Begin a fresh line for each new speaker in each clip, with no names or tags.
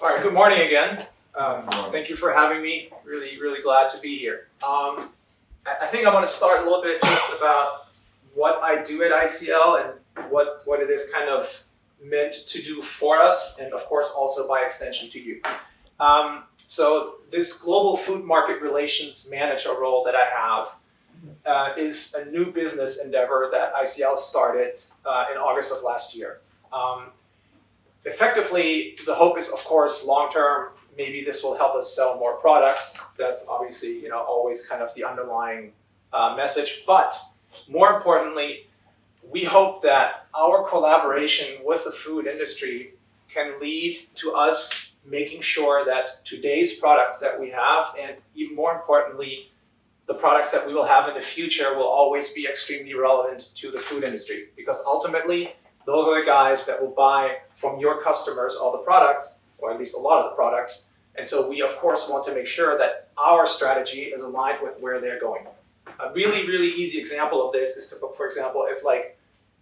All right, good morning again. Thank you for having me. Really glad to be here. I think I want to start a little bit just about what I do at ICL and what it is kind of meant to do for us, and of course also by extension to you. So this global food market relations manager role that I have is a new business endeavor that ICL started in August of last year. Effectively, the hope is, of course, long-term, maybe this will help us sell more products. That's obviously, always kind of the underlying message. But more importantly, we hope that our collaboration with the food industry can lead to us making sure that today's products that we have, and even more importantly, the products that we will have in the future will always be extremely relevant to the food industry. Because ultimately, those are the guys that will buy from your customers all the products, or at least a lot of the products. And so we, of course, want to make sure that our strategy is aligned with where they're going. A really easy example of this is to look, for example, if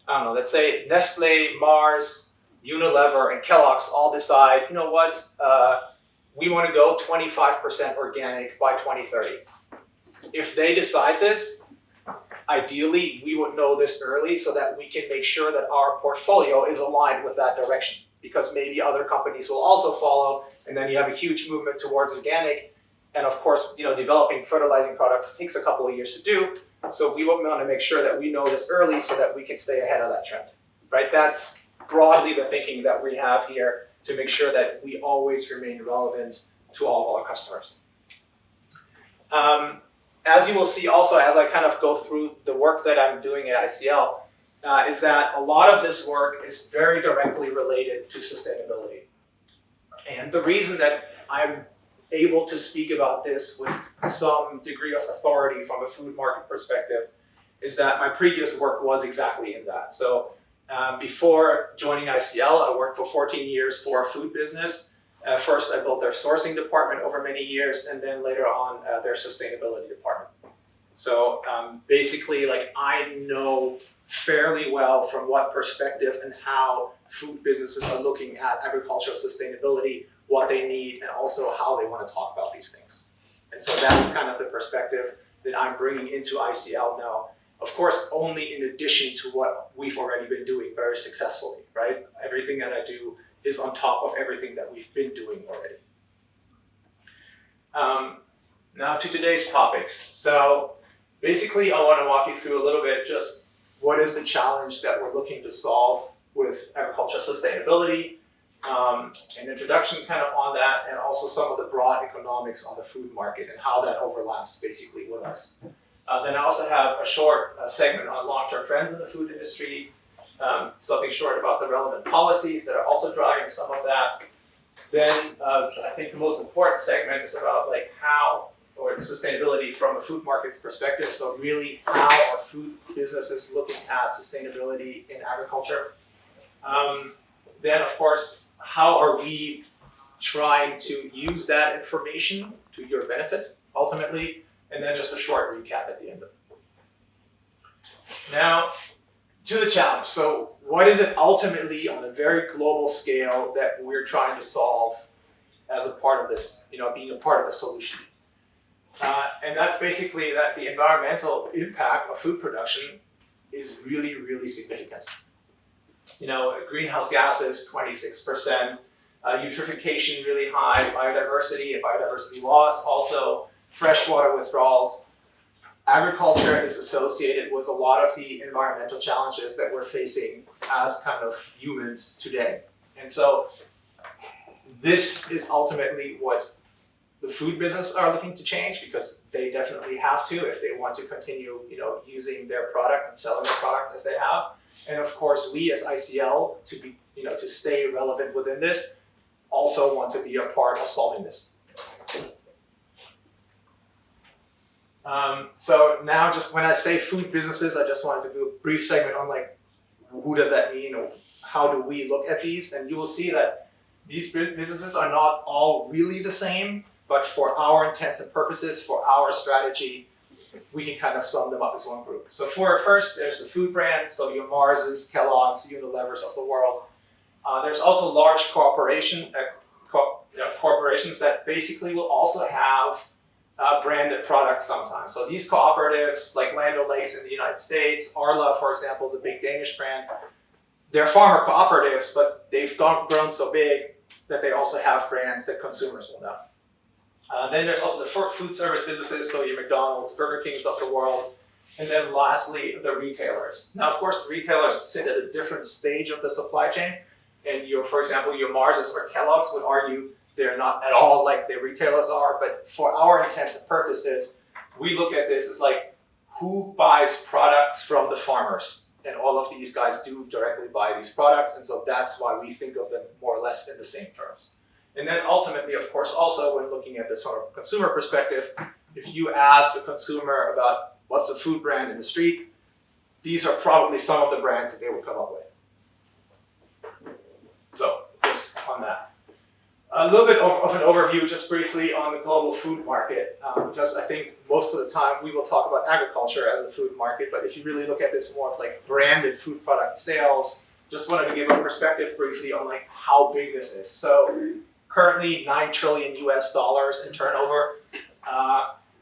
let's say Nestle, Mars, Unilever, and Kellogg's all decide, you know what, we want to go 25% organic by 2030. If they decide this, ideally, we would know this early so that we can make sure that our portfolio is aligned with that direction, because maybe other companies will also follow, and then you have a huge movement towards organic. And of course, developing fertilizing products takes a couple of years to do. So we want to make sure that we know this early so that we can stay ahead of that trend, right? That's broadly the thinking that we have here to make sure that we always remain relevant to all of our customers. As you will see also, as I kind of go through the work that I'm doing at ICL, is that a lot of this work is very directly related to sustainability. And the reason that I'm able to speak about this with some degree of authority from a food market perspective is that my previous work was exactly in that. So before joining ICL, I worked for 14 years for a food business. First, I built their sourcing department over many years, and then later on, their sustainability department. So basically, I know fairly well from what perspective and how food businesses are looking at agricultural sustainability, what they need, and also how they want to talk about these things. And so that's kind of the perspective that I'm bringing into ICL now. Of course, only in addition to what we've already been doing very successfully, right? Everything that I do is on top of everything that we've been doing already. Now to today's topics. So basically, I want to walk you through a little bit just what is the challenge that we're looking to solve with agricultural sustainability, an introduction kind of on that, and also some of the broad economics on the food market and how that overlaps basically with us. Then I also have a short segment on long-term trends in the food industry, something short about the relevant policies that are also driving some of that. Then I think the most important segment is about how, or sustainability from a food market's perspective. So really how are food businesses looking at sustainability in agriculture? Then of course, how are we trying to use that information to your benefit ultimately? And then just a short recap at the end of it. Now, to the challenge. So what is it ultimately on a very global scale that we're trying to solve as a part of this, being a part of the solution? And that's basically that the environmental impact of food production is really significant. Greenhouse gases, 26%, eutrophication really high, biodiversity and biodiversity loss, also freshwater withdrawals. Agriculture is associated with a lot of the environmental challenges that we're facing as kind of humans today. And so this is ultimately what the food business are looking to change, because they definitely have to if they want to continue, using their products and selling their products as they have. And of course, we as ICL, to stay relevant within this, also want to be a part of solving this. So now, just when I say food businesses, I just wanted to do a brief segment on who does that mean, or how do we look at these? And you will see that these businesses are not all really the same, but for our intents and purposes, for our strategy, we can kind of sum them up as one group. So first, there's the food brands, so your Marses, Kellogg's, Unilevers of the world. There's also large corporations corporations that basically will also have branded products sometimes. So these cooperatives, like Land O'Lakes in the United States, Arla, for example, is a big Danish brand. They're farmer cooperatives, but they've grown so big that they also have brands that consumers will know. Then there's also the food service businesses, so your McDonald's, Burger Kings of the world. And then lastly, the retailers. Now, of course, the retailers sit at a different stage of the supply chain. And for example, your Mars's or Kellogg's would argue they're not at all like the retailers are. But for our intents and purposes, we look at this as like, who buys products from the farmers? And all of these guys do directly buy these products. And so that's why we think of them more or less in the same terms. And then ultimately, of course, also when looking at this from a consumer perspective, if you ask a consumer about what's a food brand in the street, these are probably some of the brands that they would come up with. So just on that. A little bit of an overview, just briefly, on the global food market, because I think most of the time we will talk about agriculture as a food market, but if you really look at this more of like branded food product sales, just wanted to give a perspective briefly on like how big this is. So currently $9 trillion US in turnover.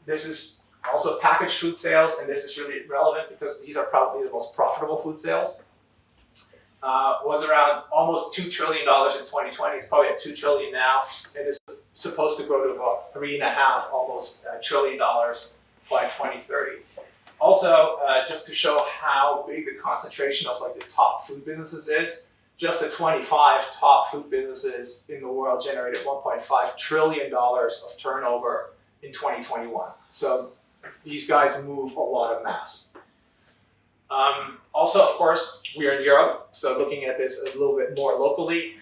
This is also packaged food sales, and this is really relevant because these are probably the most profitable food sales. Was around almost $2 trillion in 2020. It's probably at $2 trillion now, and it's supposed to grow to about $3.5 almost trillion by 2030. Also, just to show how big the concentration of like the top food businesses is, just the 25 top food businesses in the world generated $1.5 trillion of turnover in 2021. So these guys move a lot of mass. Also, of course, we are in Europe, so looking at this a little bit more locally,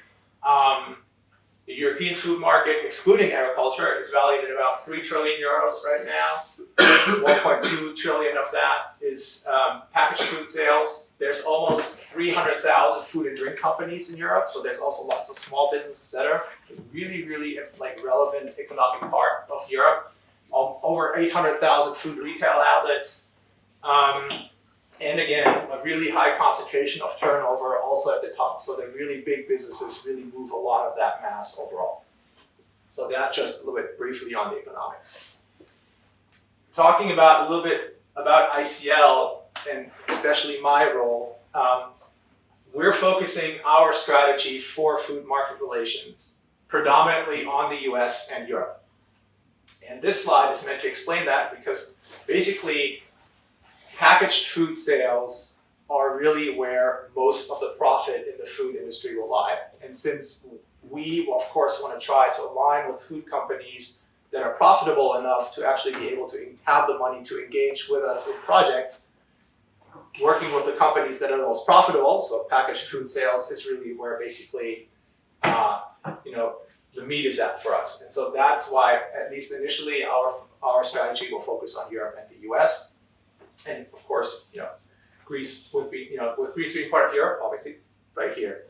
the European food market, excluding agriculture, is valued at about 3 trillion euros right now. 1.2 trillion of that is packaged food sales. There's almost 300,000 food and drink companies in Europe, so there's also lots of small businesses that are really, really like relevant economic part of Europe. Over 800,000 food retail outlets. And again, a really high concentration of turnover also at the top. So the really big businesses really move a lot of that mass overall. So that just a little bit briefly on the economics. Talking about a little bit about ICL, and especially my role, we're focusing our strategy for food market relations predominantly on the US and Europe. And this slide is meant to explain that because basically packaged food sales are really where most of the profit in the food industry will lie. And since we, of course, want to try to align with food companies that are profitable enough to actually be able to have the money to engage with us in projects, working with the companies that are the most profitable, so packaged food sales is really where basically the meat is at for us. And so that's why, at least initially, our strategy will focus on Europe and the US. And of course, Greece would be, with Greece being part of Europe, obviously, right here.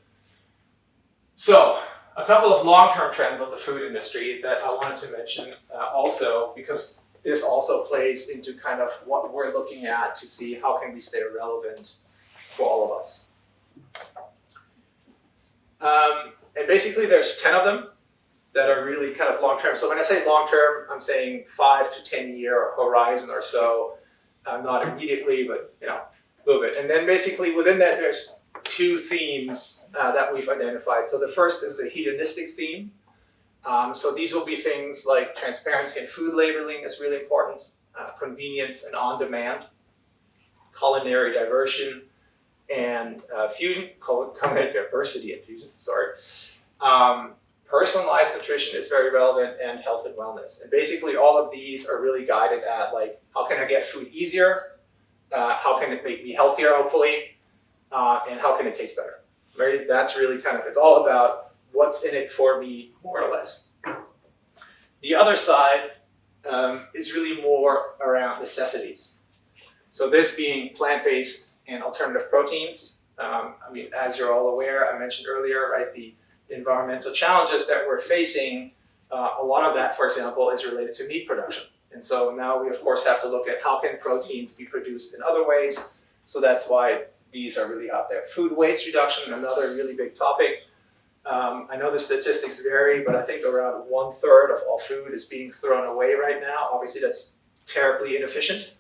So, a couple of long-term trends of the food industry that I wanted to mention also, because this also plays into kind of what we're looking at to see how can we stay relevant for all of us. And basically, there's 10 of them that are really kind of long-term. So when I say long-term, I'm saying 5 to 10 year horizon or so. Not immediately, but a little bit. And then basically within that, there's 2 themes that we've identified. So the first is a hedonistic theme. So these will be things like transparency and food labeling is really important, convenience and on-demand, culinary diversion and culinary diversity and fusion, personalized nutrition is very relevant, and health and wellness. And basically all of these are really guided at like, how can I get food easier? How can it make me healthier, hopefully? And how can it taste better? Right? That's really kind of, it's all about what's in it for me, more or less. The other side is really more around necessities. So this being plant-based and alternative proteins. As you're all aware, I mentioned earlier, right, the environmental challenges that we're facing, a lot of that, for example, is related to meat production. And so now we, of course, have to look at how can proteins be produced in other ways. So that's why these are really out there. Food waste reduction, another really big topic. I know the statistics vary, but I think around 1/3 of all food is being thrown away right now. Obviously, that's terribly inefficient.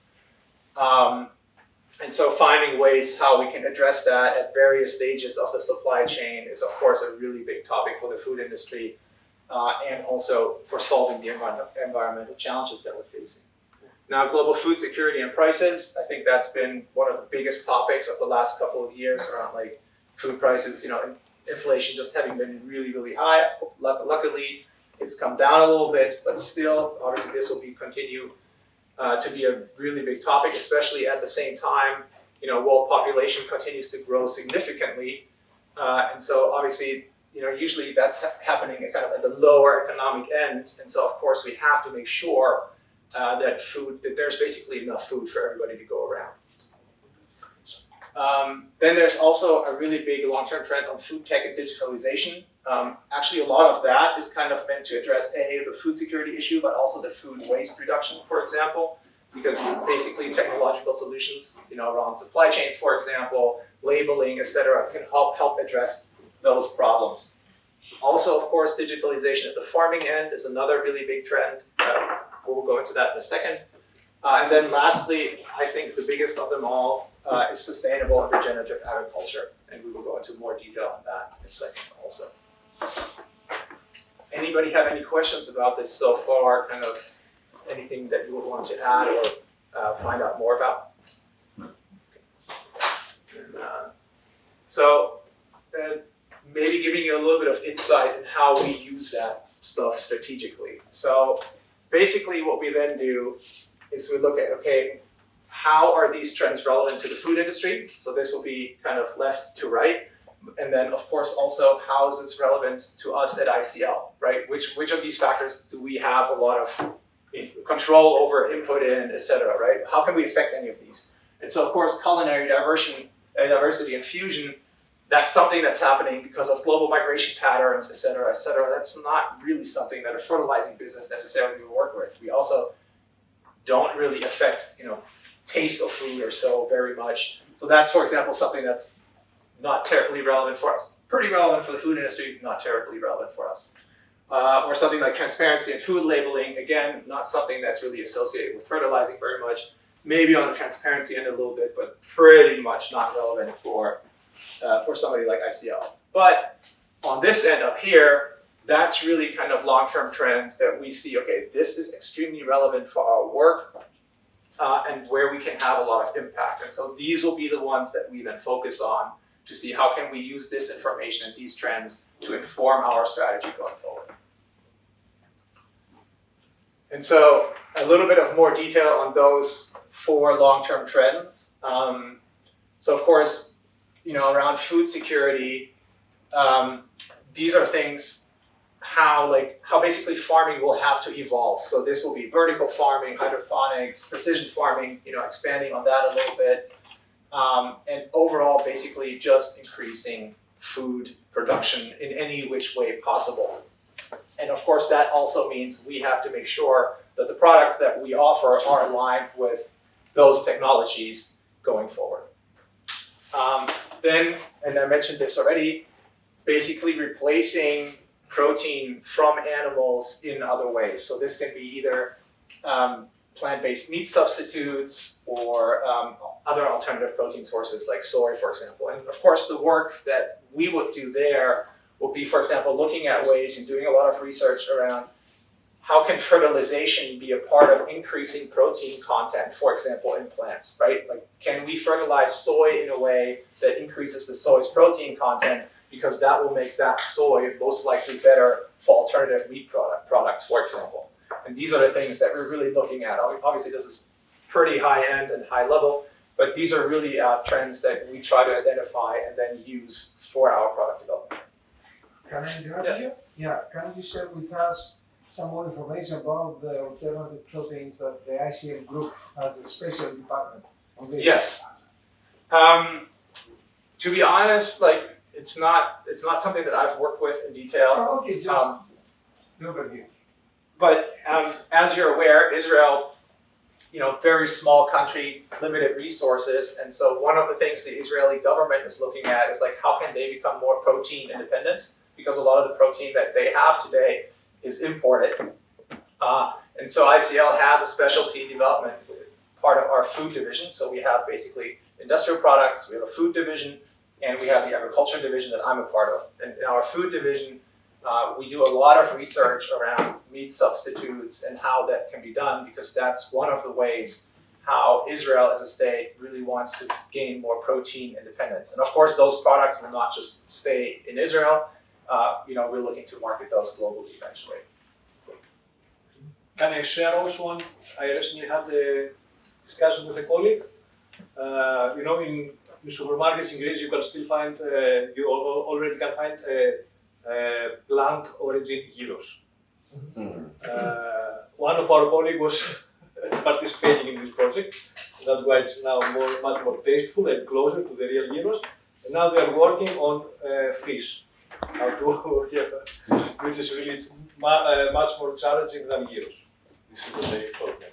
And so finding ways how we can address that at various stages of the supply chain is, of course, a really big topic for the food industry, and also for solving the environmental challenges that we're facing. Now, global food security and prices, I think that's been one of the biggest topics of the last couple of years around like food prices, inflation just having been really, really high. Luckily, it's come down a little bit, but still, obviously, this will continue to be a really big topic, especially at the same time, world population continues to grow significantly. And so obviously, usually that's happening kind of at the lower economic end. And so of course we have to make sure that there's basically enough food for everybody to go around. Then there's also a really big long-term trend on food tech and digitalization. Actually, a lot of that is kind of meant to address the food security issue, but also the food waste reduction, for example, because basically technological solutions, around supply chains, for example, labeling, etc., can help address those problems. Also, of course, digitalization at the farming end is another really big trend. We'll go into that in a second. And then lastly, I think the biggest of them all is sustainable and regenerative agriculture, and we will go into more detail on that in a second also. Anybody have any questions about this so far? Kind of anything that you would want to add or find out more about? So maybe giving you a little bit of insight in how we use that stuff strategically. So basically what we then do is we look at, okay, how are these trends relevant to the food industry? So this will be kind of left to right. And then, of course, also, how is this relevant to us at ICL, right? Which of these factors do we have a lot of control over, input in, et cetera, right? How can we affect any of these? And so, of course, culinary diversity and fusion, that's something that's happening because of global migration patterns, et cetera, et cetera. That's not really something that a fertilizing business necessarily will work with. We also don't really affect, taste of food or so very much. So that's, for example, something that's not terribly relevant for us. Pretty relevant for the food industry, not terribly relevant for us. Or something like transparency and food labeling, again, not something that's really associated with fertilizing very much. Maybe on the transparency end a little bit, but pretty much not relevant for somebody like ICL. But on this end up here, that's really kind of long-term trends that we see, okay, this is extremely relevant for our work and where we can have a lot of impact. And so these will be the ones that we then focus on to see how can we use this information and these trends to inform our strategy going forward. And so a little bit of more detail on those 4 long-term trends. So of course, around food security, these are things how basically farming will have to evolve. So this will be vertical farming, hydroponics, precision farming, expanding on that a little bit. And overall, basically just increasing food production in any which way possible. And of course, that also means we have to make sure that the products that we offer are aligned with those technologies going forward. Then, and I mentioned this already, basically replacing protein from animals in other ways. So this can be either plant-based meat substitutes or other alternative protein sources like soy, for example. And of course, the work that we would do there will be, for example, looking at ways and doing a lot of research around how can fertilization be a part of increasing protein content, for example, in plants, right? Like, can we fertilize soy in a way that increases the soy's protein content because that will make that soy most likely better for alternative meat products, for example. And these are the things that we're really looking at. Obviously, this is pretty high-end and high level, but these are really trends that we try to identify and then use for our product development.
Can I interrupt you? Yeah, can you share with us some more information about the alternative proteins that the ICL group has a special department on this?
Yes. To be honest, it's not something that I've worked with in detail.
Oh, okay, just overview.
But as you're aware, Israel, very small country, limited resources, and so one of the things the Israeli government is looking at is how can they become more protein independent? because a lot of the protein that they have today is imported. And so ICL has a specialty development part of our food division. So we have basically industrial products, we have a food division, and we have the agriculture division that I'm a part of. And in our food division, we do a lot of research around meat substitutes and how that can be done, because that's one of the ways how Israel as a state really wants to gain more protein independence. And of course, those products will not just stay in Israel. We're looking to market those globally eventually.
Can I share also one? I recently had a discussion with a colleague. In supermarkets in Greece, you can still find, already can find plant origin gyros. One of our colleagues was participating in this project. That's why it's now much more tasteful and closer to the real gyros. And now they are working on fish, how to which is really much more challenging than gyros. This is what they told me.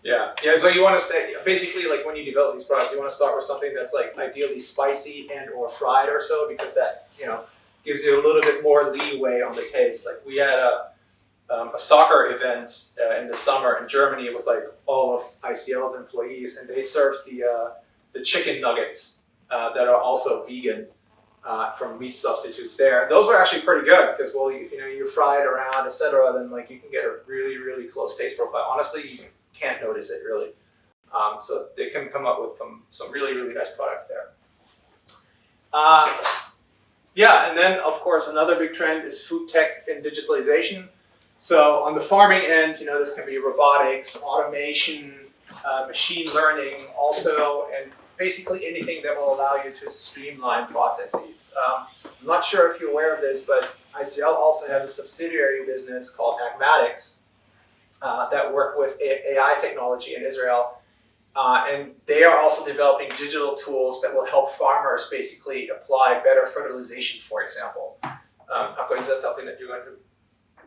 Yeah. So you want to stay basically, like when you develop these products, you want to start with something that's like ideally spicy and or fried or so, because that gives you a little bit more leeway on the taste. Like we had a soccer event in the summer in Germany with like all of ICL's employees, and they served the chicken nuggets that are also vegan from meat substitutes there. Those were actually pretty good because if you fry it around, etc., then like you can get a really, really close taste profile. Honestly, you can't notice it really. So they can come up with some really, really nice products there. And then of course another big trend is food tech and digitalization. So on the farming end, this can be robotics, automation, machine learning also, and basically anything that will allow you to streamline processes. I'm not sure if you're aware of this, but ICL also has a subsidiary business called Agmatics that work with AI technology in Israel. And they are also developing digital tools that will help farmers basically apply better fertilization, for example. Akko, is that something that you're going to?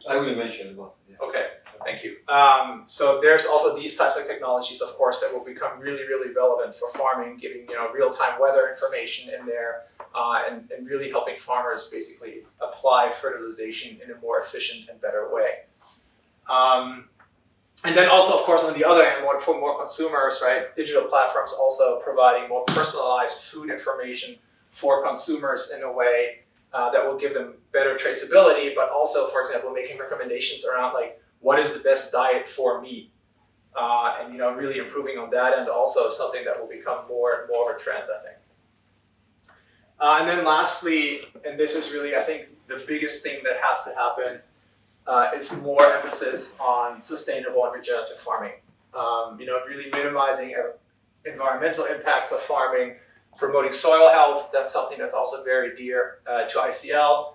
I will mention about it. Yeah.
Okay, thank you. So there's also these types of technologies, of course, that will become really, really relevant for farming, giving real-time weather information in there, and really helping farmers basically apply fertilization in a more efficient and better way. And then also, of course, on the other hand, for more consumers, right? Digital platforms also providing more personalized food information for consumers in a way that will give them better traceability, but also, for example, making recommendations around like what is the best diet for me, and really improving on that end. Also, something that will become more and more of a trend, I think. And then lastly, and this is really, I think, the biggest thing that has to happen. Is more emphasis on sustainable and regenerative farming. Really minimizing environmental impacts of farming, promoting soil health. That's something that's also very dear to ICL.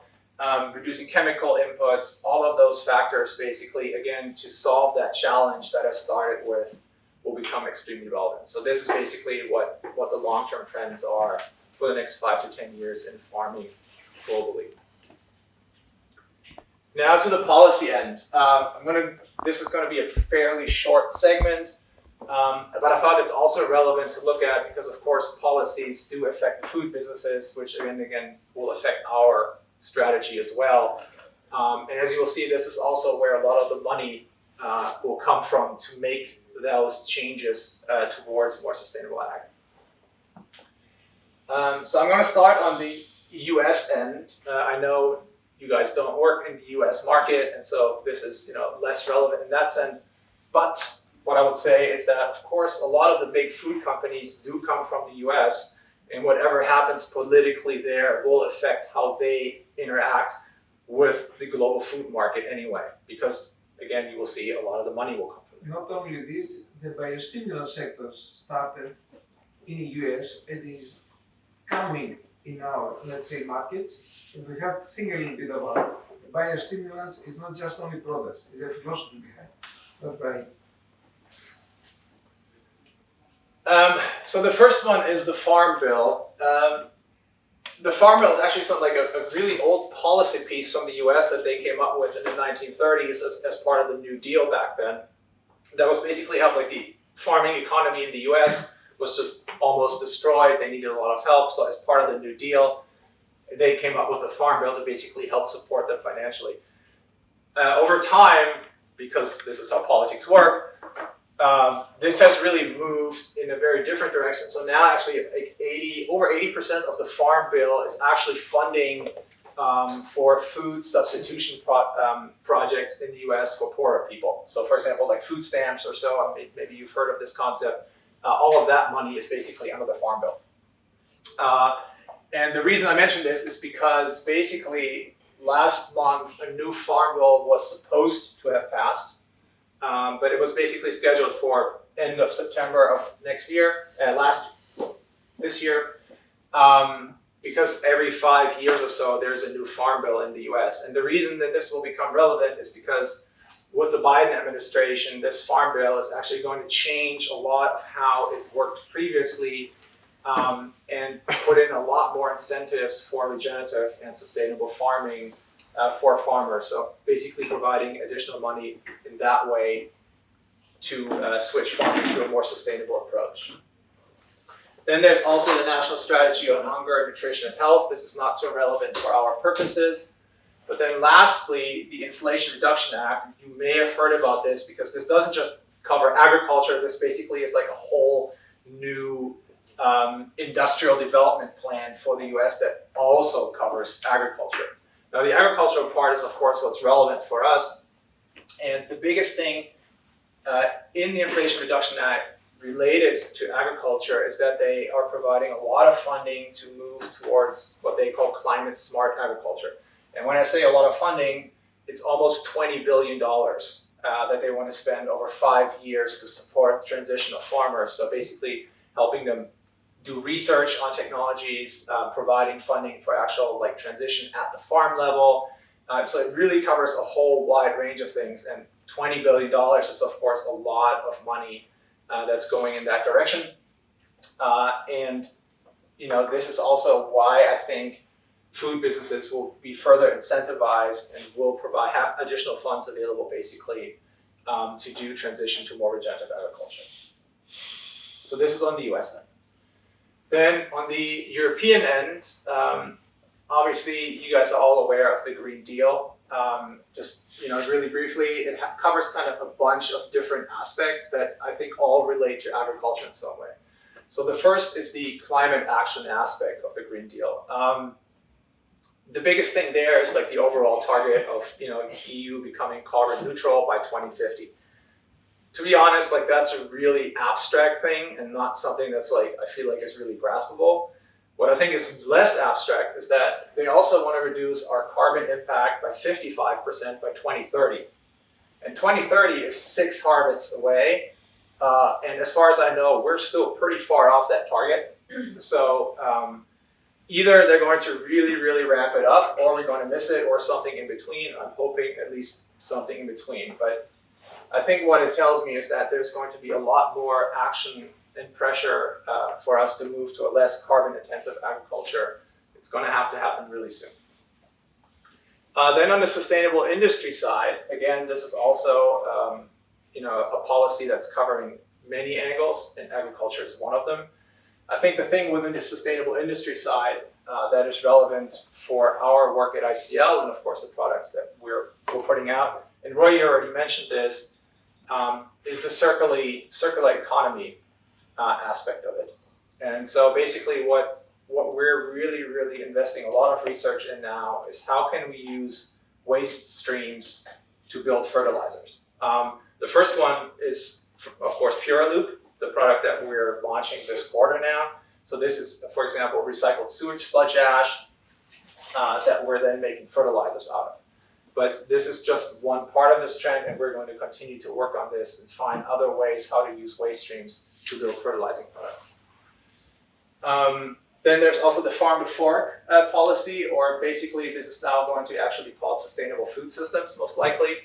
Reducing chemical inputs. All of those factors, basically, again, to solve that challenge that I started with, will become extremely relevant. So this is basically what the long-term trends are for the next 5 to 10 years in farming globally. Now to the policy end. This is going to be a fairly short segment, but I thought it's also relevant to look at because, of course, policies do affect the food businesses, which again will affect our strategy as well. And as you will see, this is also where a lot of the money will come from to make those changes towards more sustainable ag. So I'm going to start on the U.S. end. I know you guys don't work in the U.S. market, and so this is less relevant in that sense. But what I would say is that, of course, a lot of the big food companies do come from the U.S., and whatever happens politically there will affect how they interact with the global food market anyway. Because again, you will see a lot of the money will come from there.
Not only this, the biostimulant sector started in the U.S. and is coming in our, let's say, markets. And we have to think a little bit about biostimulants. It's not just only products, it's a philosophy behind. That's right.
So the first one is the Farm Bill. The Farm Bill is actually something like a really old policy piece from the US that they came up with in the 1930s as part of the New Deal back then. That was basically how like the farming economy in the US was just almost destroyed. They needed a lot of help. So as part of the New Deal, they came up with a farm bill to basically help support them financially. Over time, because this is how politics work, this has really moved in a very different direction. So now actually over 80% of the farm bill is actually funding for food substitution projects in the US for poorer people. So for example, like food stamps or so, maybe you've heard of this concept. All of that money is basically under the farm bill. And the reason I mention this is because basically last month a new farm bill was supposed to have passed, but it was basically scheduled for end of September of this year, because every 5 years or so there's a new farm bill in the US. And the reason that this will become relevant is because with the Biden administration, this farm bill is actually going to change a lot of how it worked previously, and put in a lot more incentives for regenerative and sustainable farming for farmers. So basically providing additional money in that way to switch farming to a more sustainable approach. Then there's also the National Strategy on Hunger, Nutrition, and Health. This is not so relevant for our purposes. But then lastly, the Inflation Reduction Act. You may have heard about this because this doesn't just cover agriculture. This basically is like a whole new industrial development plan for the US that also covers agriculture. Now the agricultural part is of course what's relevant for us. And the biggest thing in the Inflation Reduction Act related to agriculture is that they are providing a lot of funding to move towards what they call climate smart agriculture. And when I say a lot of funding, it's almost $20 billion that they want to spend over 5 years to support the transition of farmers. So basically helping them do research on technologies, providing funding for actual like transition at the farm level. So it really covers a whole wide range of things. And $20 billion is of course a lot of money that's going in that direction. And you know, this is also why I think food businesses will be further incentivized and will have additional funds available basically to do transition to more regenerative agriculture. So this is on the US end. Then on the European end, obviously you guys are all aware of the Green Deal. Just really briefly, it covers kind of a bunch of different aspects that I think all relate to agriculture in some way. So the first is the climate action aspect of the Green Deal. The biggest thing there is like the overall target of EU becoming carbon neutral by 2050. To be honest, like that's a really abstract thing and not something that's like I feel like is really graspable. What I think is less abstract is that they also want to reduce our carbon impact by 55% by 2030. And 2030 is 6 harvests away. And as far as I know, we're still pretty far off that target. So either they're going to really, really ramp it up, or we're going to miss it, or something in between. I'm hoping at least something in between. But I think what it tells me is that there's going to be a lot more action and pressure for us to move to a less carbon-intensive agriculture. It's going to happen really soon. Then on the sustainable industry side, again, this is also a policy that's covering many angles, and agriculture is one of them. I think the thing within the sustainable industry side that is relevant for our work at ICL, and of course the products that we're putting out, and Roy already mentioned this, is the circular economy aspect of it. And so basically what we're really, really investing a lot of research in now is how can we use waste streams to build fertilizers. The first one is, of course, Puraloop, the product that we're launching this quarter now. So this is, for example, recycled sewage sludge ash that we're then making fertilizers out of. But this is just one part of this trend, and we're going to continue to work on this and find other ways how to use waste streams to build fertilizing products. Then there's also the farm to fork policy, or basically this is now going to actually be called sustainable food systems, most likely.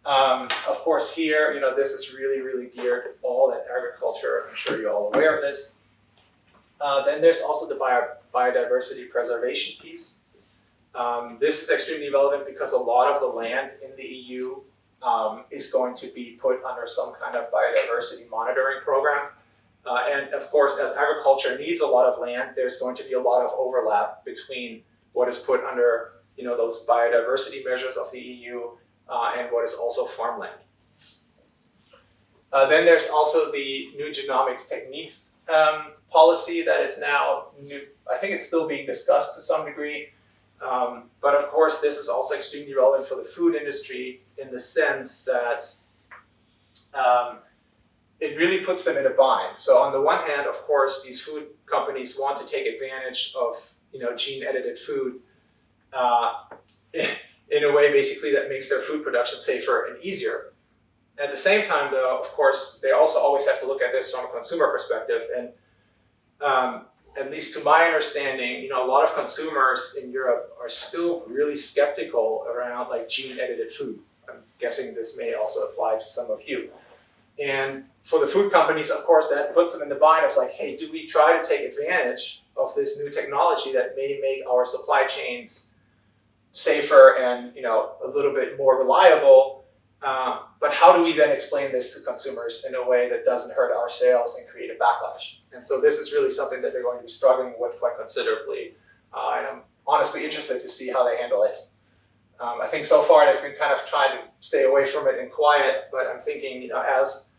Of course here, this is really, really geared all at agriculture. I'm sure you're all aware of this. Then there's also the biodiversity preservation piece. This is extremely relevant because a lot of the land in the EU is going to be put under some kind of biodiversity monitoring program. And of course, as agriculture needs a lot of land, there's going to be a lot of overlap between what is put under those biodiversity measures of the EU, and what is also farmland. Then there's also the new genomics techniques policy that is now new. I think it's still being discussed to some degree. But of course, this is also extremely relevant for the food industry in the sense that it really puts them in a bind. So on the one hand, of course, these food companies want to take advantage of gene-edited food in a way basically that makes their food production safer and easier. At the same time, though, of course, they also always have to look at this from a consumer perspective. And at least to my understanding, a lot of consumers in Europe are still really skeptical around like gene-edited food. I'm guessing this may also apply to some of you. And for the food companies, of course, that puts them in the bind of like, hey, do we try to take advantage of this new technology that may make our supply chains safer and a little bit more reliable? But how do we then explain this to consumers in a way that doesn't hurt our sales and create a backlash? And so this is really something that they're going to be struggling with quite considerably. And I'm honestly interested to see how they handle it. I think so far they've been kind of trying to stay away from it in quiet, but I'm thinking, as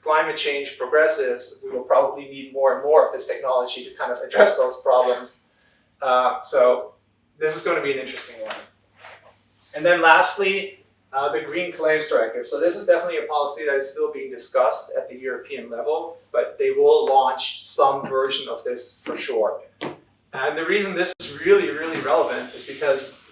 climate change progresses, we will probably need more and more of this technology to kind of address those problems. So this is going to be an interesting one. And then lastly, the Green Claims Directive. So this is definitely a policy that is still being discussed at the European level, but they will launch some version of this for sure. And the reason this is really, really relevant is because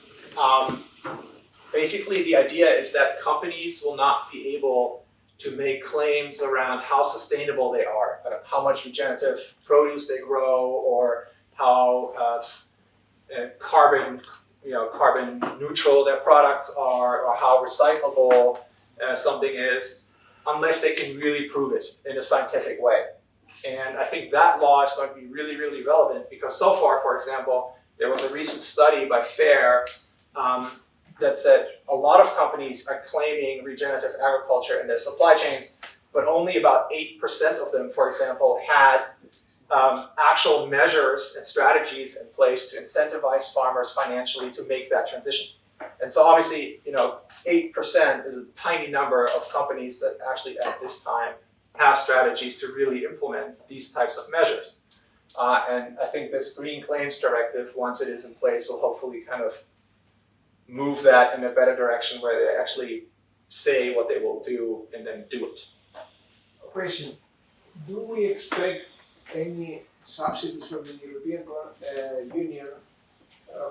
basically the idea is that companies will not be able to make claims around how sustainable they are, how much regenerative produce they grow, or how carbon neutral their products are, or how recyclable something is, unless they can really prove it in a scientific way. And I think that law is going to be really, really relevant because so far, for example, there was a recent study by FAIR that said a lot of companies are claiming regenerative agriculture in their supply chains, but only about 8% of them, for example, had actual measures and strategies in place to incentivize farmers financially to make that transition. And so obviously, 8% is a tiny number of companies that actually at this time have strategies to really implement these types of measures. And I think this Green Claims Directive, once it is in place, will hopefully kind of move that in a better direction where they actually say what they will do and then do it.
Question, do we expect any subsidies from the European Union,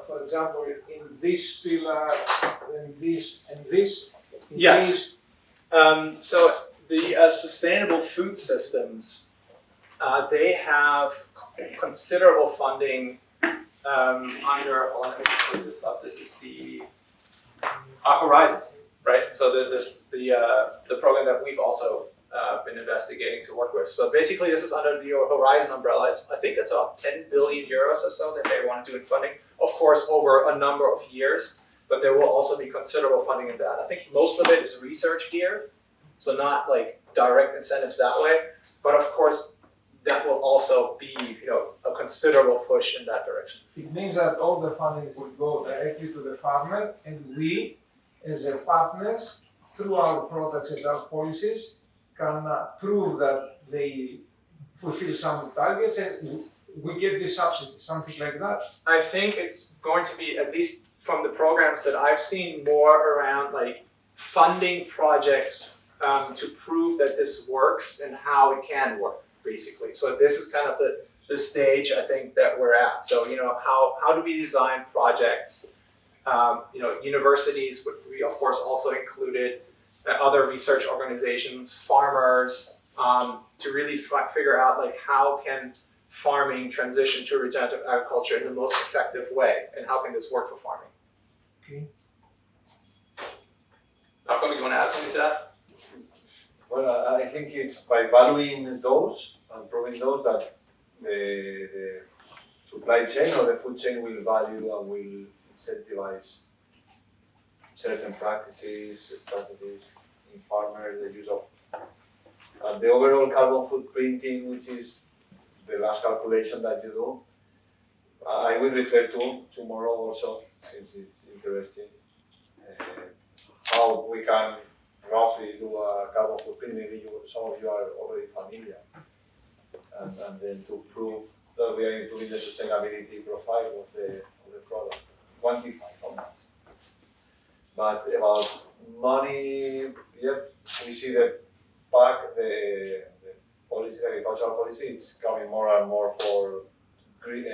for example, in this pillar, in this, and this?
Yes. So the sustainable food systems, they have considerable funding under, let me just put this up, this is the Horizon, right? So the program that we've also been investigating to work with. So basically this is under the Horizon umbrella. I think it's about 10 billion euros or so that they want to do in funding. Of course, over a number of years, but there will also be considerable funding in that. I think most of it is research geared, so not like direct incentives that way. But of course, that will also be a considerable push in that direction.
It means that all the funding will go directly to the farmer, and we, as a partners, through our products and our policies, can prove that they fulfill some targets and we get the subsidy, something like that.
I think it's going to be, at least from the programs that I've seen, more around like funding projects to prove that this works and how it can work, basically. So this is kind of the stage I think that we're at. So how do we design projects? Universities would be of course also included, other research organizations, farmers, to really figure out like how can farming transition to regenerative agriculture in the most effective way, and how can this work for farming?
Okay.
Malcolm, you want to add something to that?
Well, I think it's by valuing those and proving those that the supply chain or the food chain will value and will incentivize certain practices, strategies in farmers, the use of the overall carbon footprinting, which is the last calculation that you do. I will refer to tomorrow also, since it's interesting, how we can roughly do a carbon footprint. Maybe some of you are already familiar, and then to prove that we are improving the sustainability profile of the product, quantify how much. But about money, yep, we see the policy, agricultural policy, it's coming more and more for green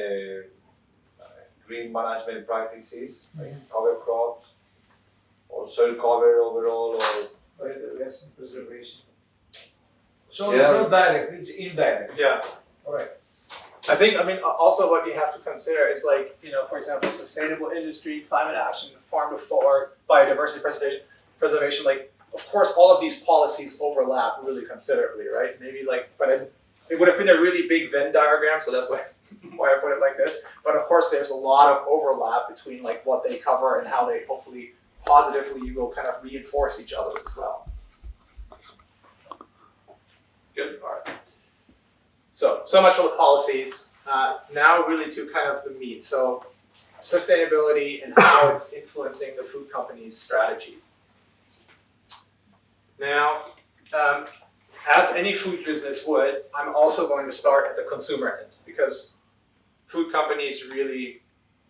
management practices, like cover crops, or soil cover overall, or
Biodiversity preservation. So it's not direct, it's indirect.
Yeah.
Alright.
I mean, also what you have to consider is like, for example, sustainable industry, climate action, farm to fork, biodiversity preservation, like, of course, all of these policies overlap really considerably, right? Maybe like, but it would have been a really big Venn diagram, so that's why I put it like this. But of course, there's a lot of overlap between like what they cover and how they hopefully positively you will kind of reinforce each other as well. Good. All right. So much for the policies. Now really to kind of the meat. So sustainability and how it's influencing the food companies' strategies. Now, as any food business would, I'm also going to start at the consumer end because food companies really,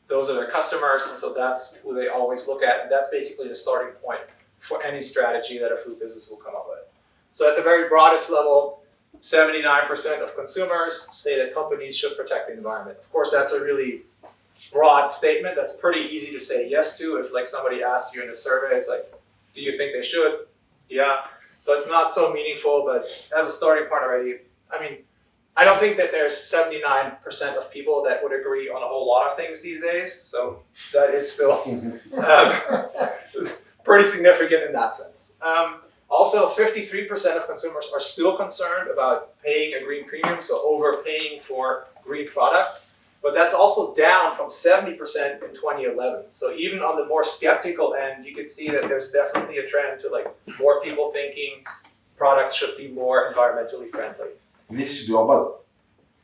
those are their customers, and so that's who they always look at, and that's basically the starting point for any strategy that a food business will come up with. So at the very broadest level, 79% of consumers say that companies should protect the environment. Of course, that's a really broad statement that's pretty easy to say yes to. If like somebody asked you in a survey, it's like, do you think they should? Yeah. So it's not so meaningful, but as a starting point already, I mean, I don't think that there's 79% of people that would agree on a whole lot of things these days. So that is still pretty significant in that sense. Also, 53% of consumers are still concerned about paying a green premium, so overpaying for green products. But that's also down from 70% in 2011. So even on the more skeptical end, you can see that there's definitely a trend to like more people thinking products should be more environmentally friendly.
This is global.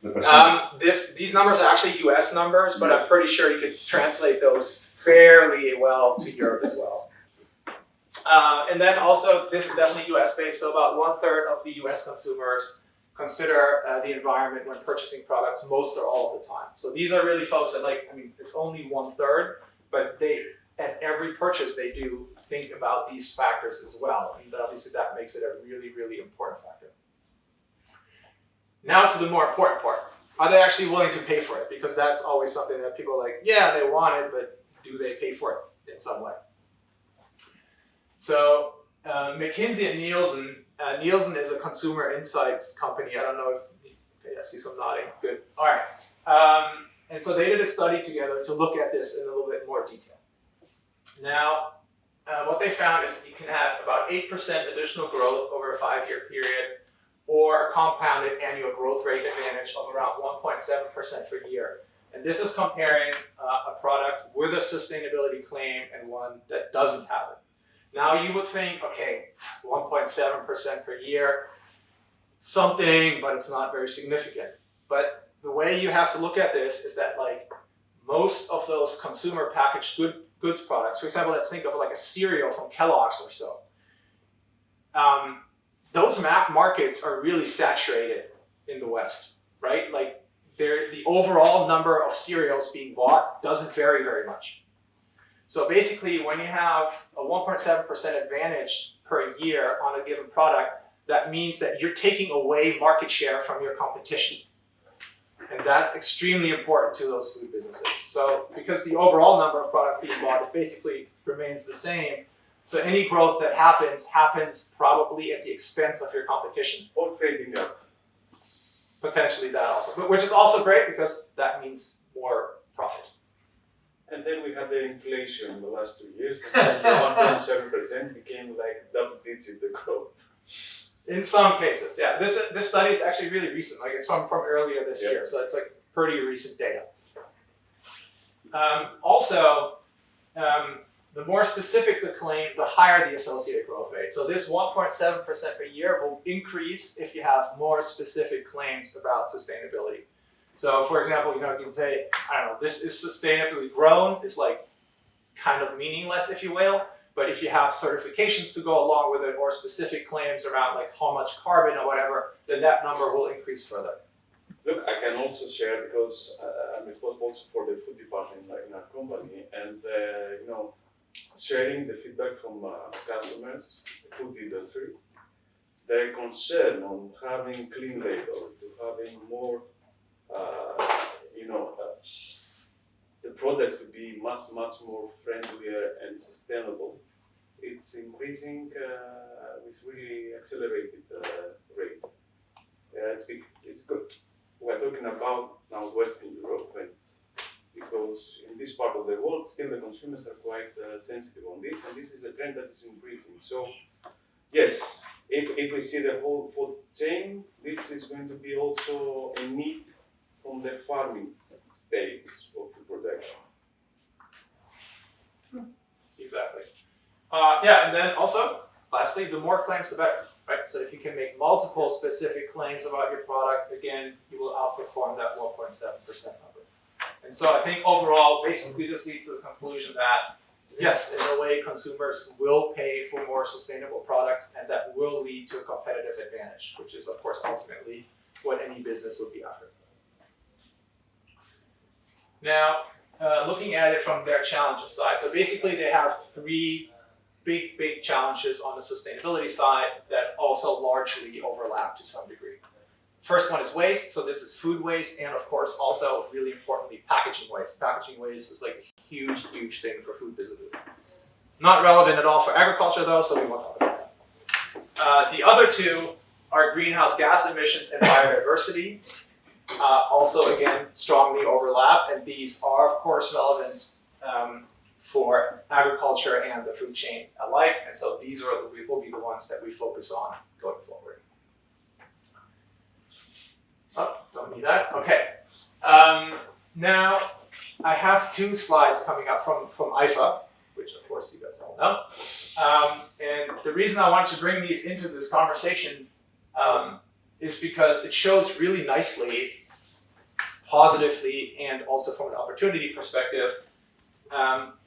The percent.
These numbers are actually US numbers, but I'm pretty sure you could translate those fairly well to Europe as well. And then also, this is definitely US based, so about 1/3 of the US consumers consider the environment when purchasing products most or all of the time. So these are really folks that like, I mean, it's only 1/3, but they, at every purchase they do, think about these factors as well. And obviously that makes it a really, really important factor. Now to the more important part. Are they actually willing to pay for it? Because that's always something that people are like, yeah, they want it, but do they pay for it in some way? So McKinsey and Nielsen is a consumer insights company. I don't know if, okay, I see some nodding, good. All right. And so they did a study together to look at this in a little bit more detail. Now, what they found is you can have about 8% additional growth over a 5-year period, or a compounded annual growth rate advantage of around 1.7% per year. And this is comparing a product with a sustainability claim and one that doesn't have it. Now you would think, okay, 1.7% per year, something, but it's not very significant. But the way you have to look at this is that like most of those consumer packaged goods products, for example, let's think of like a cereal from Kellogg's or so. Those markets are really saturated in the West, right? Like the overall number of cereals being bought doesn't vary very much. So basically, when you have a 1.7% advantage per year on a given product, that means that you're taking away market share from your competition. And that's extremely important to those food businesses. So because the overall number of products being bought basically remains the same, so any growth that happens probably at the expense of your competition.
or trading up.
Potentially that also, which is also great because that means more profit.
And then we had the inflation in the last 2 years, and the 1.7% became like double-digit the growth.
In some cases, yeah. This study is actually really recent. Like it's from earlier this year, so it's like pretty recent data. Also, the more specific the claim, the higher the associated growth rate. So this 1.7% per year will increase if you have more specific claims about sustainability. So for example, you can say, I don't know, this is sustainably grown, is like kind of meaningless, if you will. But if you have certifications to go along with it or specific claims around like how much carbon or whatever, then that number will increase further.
Look, I can also share because I'm responsible also for the food department in our company, and sharing the feedback from customers, the food industry, their concern on having clean label, to having more, the products to be much more friendlier and sustainable. It's increasing with really accelerated rate. It's good. We're talking about now Western Europe, and because in this part of the world, still the consumers are quite sensitive on this, and this is a trend that is increasing. So, yes, if we see the whole food chain, this is going to be also a need from the farming states of food production.
Exactly. And then also, lastly, the more claims, the better, right? So if you can make multiple specific claims about your product, again, you will outperform that 1.7% number. And so I think overall, basically this leads to the conclusion that, yes, in a way, consumers will pay for more sustainable products, and that will lead to a competitive advantage, which is, of course, ultimately what any business would be after. Now, looking at it from their challenges side. So basically they have three big challenges on the sustainability side that also largely overlap to some degree. First one is waste. So this is food waste, and of course also really importantly, packaging waste. Packaging waste is like a huge thing for food businesses. Not relevant at all for agriculture though, so we won't talk about that. The other two are greenhouse gas emissions and biodiversity. Also, again, strongly overlap, and these are, of course, relevant for agriculture and the food chain alike, and so these will be the ones that we focus on going forward. Oh, don't need that. Okay. Now, I have two slides coming up from IFA, which, of course, you guys all know. And the reason I wanted to bring these into this conversation is because it shows really nicely, positively, and also from an opportunity perspective,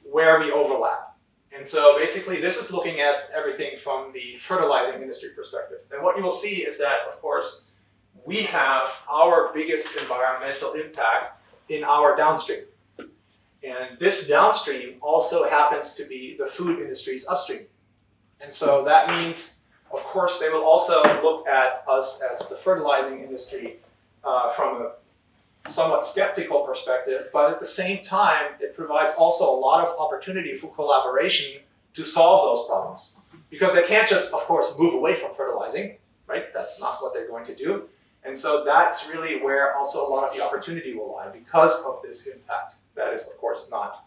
where we overlap. And so basically this is looking at everything from the fertilizing industry perspective. And what you will see is that, of course, we have our biggest environmental impact in our downstream. And this downstream also happens to be the food industry's upstream. And so that means, of course, they will also look at us as the fertilizing industry from a somewhat skeptical perspective, but at the same time, it provides also a lot of opportunity for collaboration to solve those problems. Because they can't just, of course, move away from fertilizing, right? That's not what they're going to do. And so that's really where also a lot of the opportunity will lie because of this impact. That is, of course, not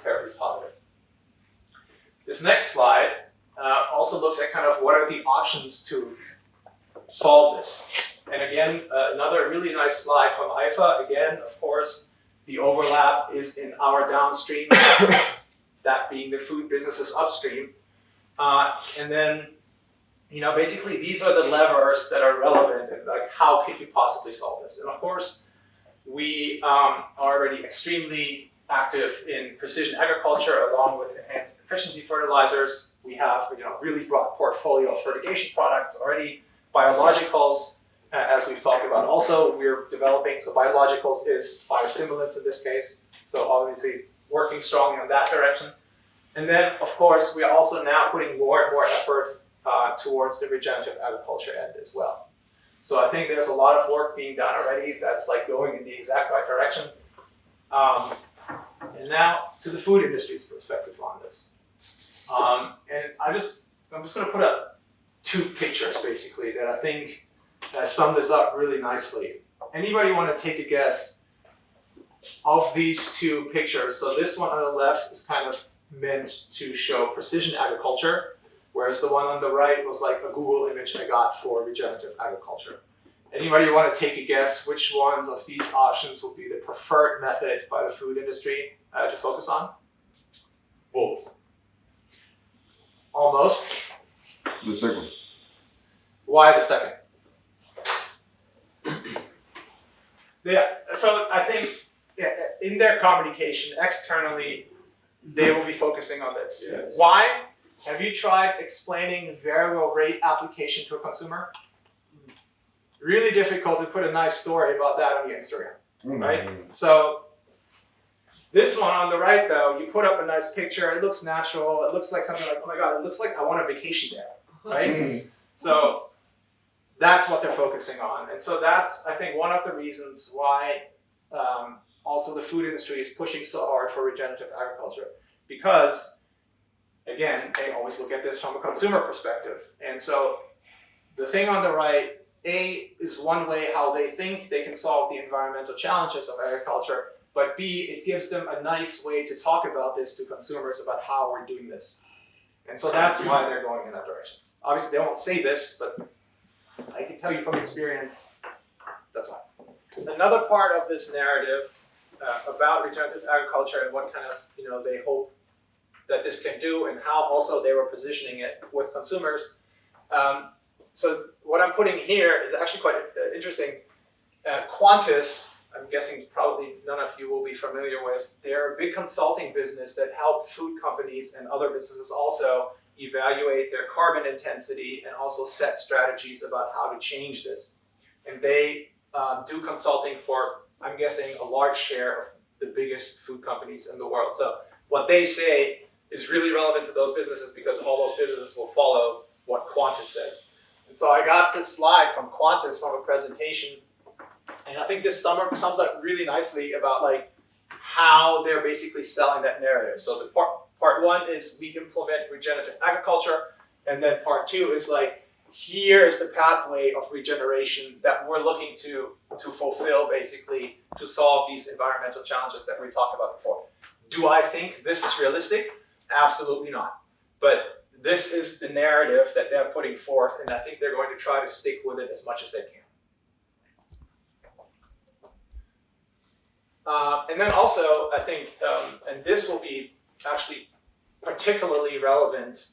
terribly positive. This next slide also looks at kind of what are the options to solve this. And again, another really nice slide from IFA. Again, of course, the overlap is in our downstream, that being the food business's upstream. And then, basically these are the levers that are relevant and like how could you possibly solve this? And of course, we are already extremely active in precision agriculture along with enhanced efficiency fertilizers. We have really broad portfolio of fertigation products already, biologicals, as we've talked about. Also, we're developing, so biologicals is biostimulants in this case. So obviously working strongly on that direction. And then, of course, we are also now putting more and more effort towards the regenerative agriculture end as well. So I think there's a lot of work being done already that's like going in the exact right direction. And now to the food industry's perspective on this. And I'm just going to put up two pictures basically that I think sum this up really nicely. Anybody want to take a guess of these two pictures? So this one on the left is kind of meant to show precision agriculture, whereas the one on the right was like a Google image I got for regenerative agriculture. Anybody want to take a guess which ones of these options will be the preferred method by the food industry to focus on?
Both.
Almost.
The second.
Why the second? Yeah, so I think in their communication externally, they will be focusing on this.
Yes.
Why? Have you tried explaining variable rate application to a consumer? Really difficult to put a nice story about that on your Instagram, right? So this one on the right though, you put up a nice picture, it looks natural, it looks like something like, oh my God, it looks like I want a vacation there, right? So that's what they're focusing on. And so that's, I think, one of the reasons why also the food industry is pushing so hard for regenerative agriculture. Because, again, they always look at this from a consumer perspective. And so the thing on the right, A, is one way how they think they can solve the environmental challenges of agriculture, but B, it gives them a nice way to talk about this to consumers about how we're doing this. And so that's why they're going in that direction. Obviously, they won't say this, but I can tell you from experience, that's why. Another part of this narrative about regenerative agriculture and what kind of, they hope that this can do and how also they were positioning it with consumers. So what I'm putting here is actually quite interesting. Qantas, I'm guessing probably none of you will be familiar with, they're a big consulting business that help food companies and other businesses also evaluate their carbon intensity and also set strategies about how to change this. And they do consulting for, I'm guessing, a large share of the biggest food companies in the world. So what they say is really relevant to those businesses because all those businesses will follow what Qantas says. And so I got this slide from Qantas from a presentation, and I think this sums up really nicely about like how they're basically selling that narrative. So the part one is we implement regenerative agriculture, and then part two is like, here is the pathway of regeneration that we're looking to fulfill basically to solve these environmental challenges that we talked about before. Do I think this is realistic? Absolutely not. But this is the narrative that they're putting forth, and I think they're going to try to stick with it as much as they can. And then also, I think, and this will be actually particularly relevant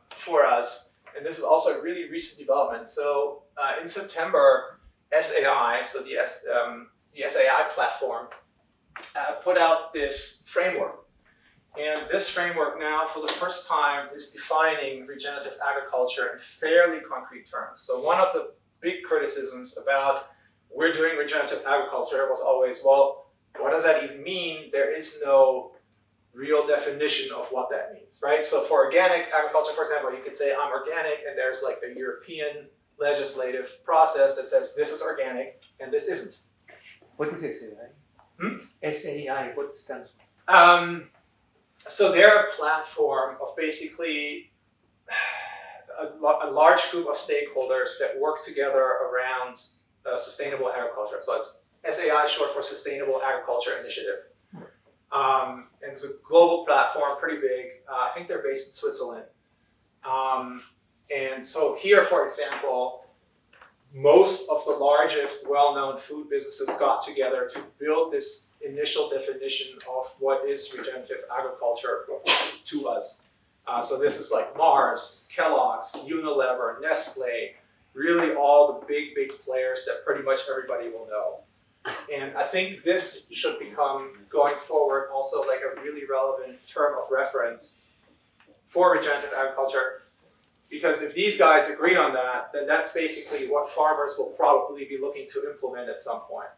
for us, and this is also a really recent development. So in September, SAI, so the SAI platform, put out this framework. And this framework now, for the first time, is defining regenerative agriculture in fairly concrete terms. So one of the big criticisms about we're doing regenerative agriculture was always, well, what does that even mean? There is no real definition of what that means, right? So for organic agriculture, for example, you could say I'm organic, and there's like a European legislative process that says this is organic and this isn't.
What is SAI? SAI, what stands
for? So they're a platform of basically a large group of stakeholders that work together around sustainable agriculture. So it's SAI short for Sustainable Agriculture Initiative. And it's a global platform, pretty big. I think they're based in Switzerland. And so here, for example, most of the largest well-known food businesses got together to build this initial definition of what is regenerative agriculture to us. So this is like Mars, Kellogg's, Unilever, Nestle, really all the big players that pretty much everybody will know. And I think this should become, going forward, also like a really relevant term of reference for regenerative agriculture. Because if these guys agree on that, then that's basically what farmers will probably be looking to implement at some point.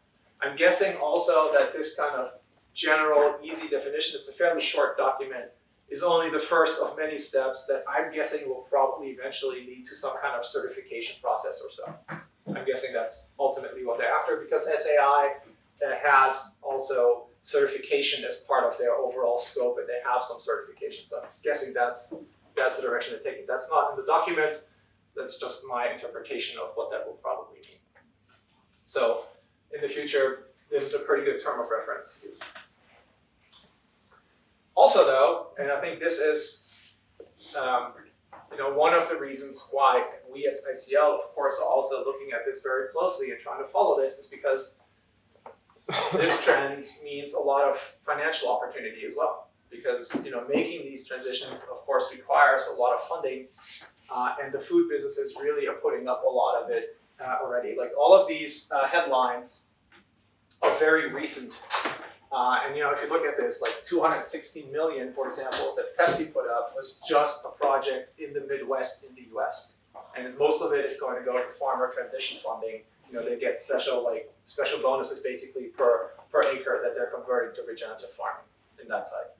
I'm guessing also that this kind of general, easy definition, it's a fairly short document, is only the first of many steps that I'm guessing will probably eventually lead to some kind of certification process or so. I'm guessing that's ultimately what they're after, because SAI has also certification as part of their overall scope, and they have some certification. So I'm guessing that's the direction they're taking. That's not in the document. That's just my interpretation of what that will probably mean. So in the future, this is a pretty good term of reference to use. Also though, and I think this is one of the reasons why we as ICL, of course, are also looking at this very closely and trying to follow this, is because this trend means a lot of financial opportunity as well. Because making these transitions, of course, requires a lot of funding, and the food businesses really are putting up a lot of it already. Like all of these headlines are very recent. And if you look at this, like 260 million, for example, that Pepsi put up was just a project in the Midwest in the US. And most of it is going to go to farmer transition funding. They get special bonuses basically per acre that they're converting to regenerative farming in that site.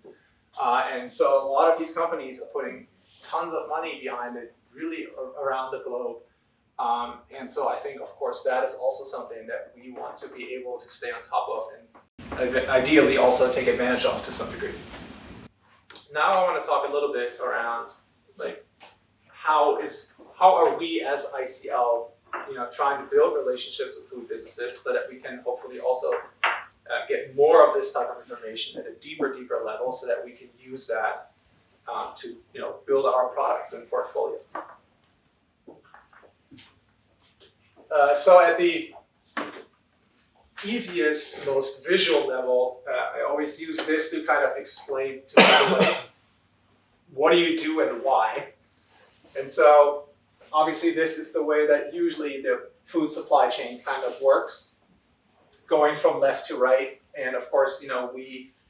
And so a lot of these companies are putting tons of money behind it, really around the globe. And so I think, of course, that is also something that we want to be able to stay on top of and ideally also take advantage of to some degree. Now I want to talk a little bit around how are we as ICL trying to build relationships with food businesses so that we can hopefully also get more of this type of information at a deeper level so that we can use that to build our products and portfolio. So at the easiest, most visual level, I always use this to kind of explain to people what do you do and why. And so obviously this is the way that usually the food supply chain kind of works, going from left to right. And of course, we are